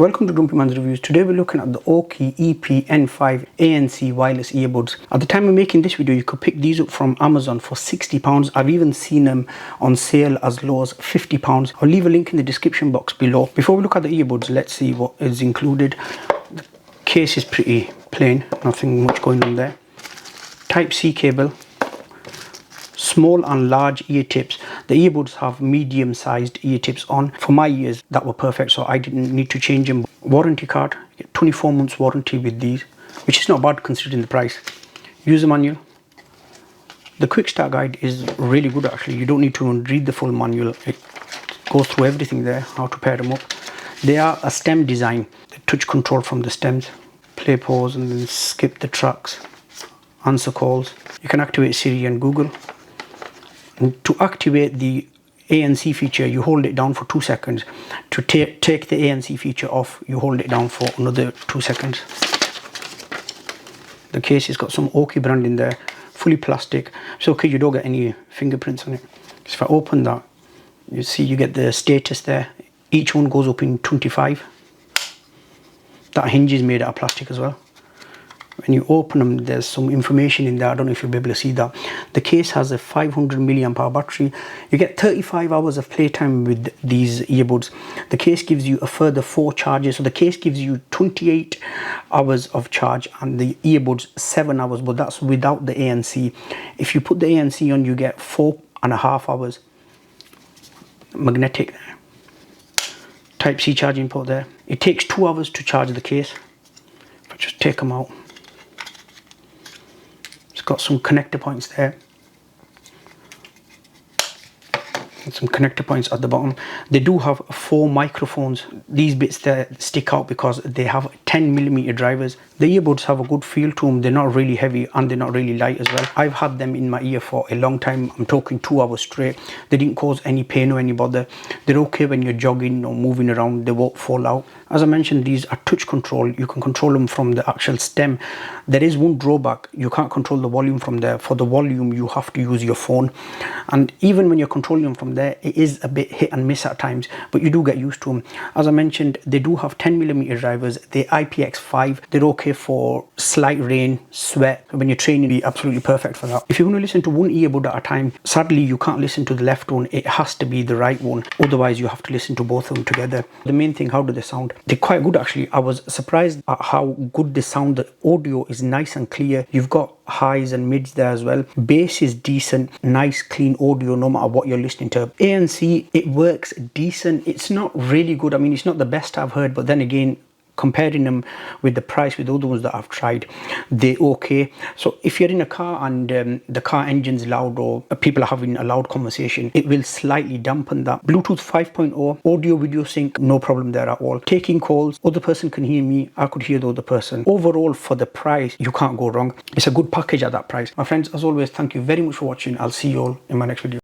Welcome to GrumpyMan's Reviews. Today we're looking at the AUKEY EP-N5 ANC wireless earbuds. At the time of making this video, you could pick these up from Amazon for £60. I've even seen them on sale as low as £50. I'll leave a link in the description box below. Before we look at the earbuds, let's see what is included. The case is pretty plain, nothing much going on there. Type-C cable. Small and large ear tips. The earbuds have medium-sized ear tips on. For my ears, that were perfect, so I didn't need to change them. Warranty card. You get 24 months warranty with these, which is not bad considering the price. User manual. The quick start guide is really good actually. You don't need to read the full manual. It goes through everything there, how to pair them up. They are a stem design. The touch control from the stems. Play, pause, and then skip the tracks. Answer calls. You can activate Siri and Google. And to activate the ANC feature, you hold it down for 2 seconds. To take the ANC feature off, you hold it down for another 2 seconds. The case has got some AUKEY brand in there, fully plastic. It's okay, you don't get any fingerprints on it. So if I open that, you see you get the status there. Each one goes up in 25. That hinge is made out of plastic as well. When you open them, there's some information in there. I don't know if you'll be able to see that. The case has a 500 milliamp hour battery. You get 35 hours of playtime with these earbuds. The case gives you a further 4 charges. So the case gives you 28 hours of charge and the earbuds 7 hours, but that's without the ANC. If you put the ANC on, you get 4.5 hours. Magnetic there. Type-C charging port there. It takes 2 hours to charge the case. If I just take them out. It's got some connector points there and some connector points at the bottom. They do have 4 microphones. These bits there stick out because they have 10mm drivers. The earbuds have a good feel to them. They're not really heavy and they're not really light as well. I've had them in my ear for a long time. I'm talking 2 hours straight. They didn't cause any pain or any bother. They're okay when you're jogging or moving around. They won't fall out. As I mentioned, these are touch control. You can control them from the actual stem. There is one drawback. You can't control the volume from there. For the volume, you have to use your phone. And even when you're controlling them from there, it is a bit hit and miss at times, but you do get used to them. As I mentioned, they do have 10mm drivers. They're IPX5. They're okay for slight rain, sweat. When you're training, it'll be absolutely perfect for that. If you want to listen to one earbud at a time, sadly, you can't listen to the left one. It has to be the right one. Otherwise, you have to listen to both of them together. The main thing, how do they sound? They're quite good actually. I was surprised at how good they sound. The audio is nice and clear. You've got highs and mids there as well. Bass is decent, nice clean audio no matter what you're listening to. ANC, it works decent. It's not really good. I mean, it's not the best I've heard, but then again, comparing them with the price with other ones that I've tried, they're okay. So if you're in a car and the car engine's loud or people are having a loud conversation, it will slightly dampen that. Bluetooth 5.0, audio video sync, no problem there at all. Taking calls, other person can hear me, I could hear the other person. Overall, for the price, you can't go wrong. It's a good package at that price. My friends, as always, thank you very much for watching. I'll see you all in my next video.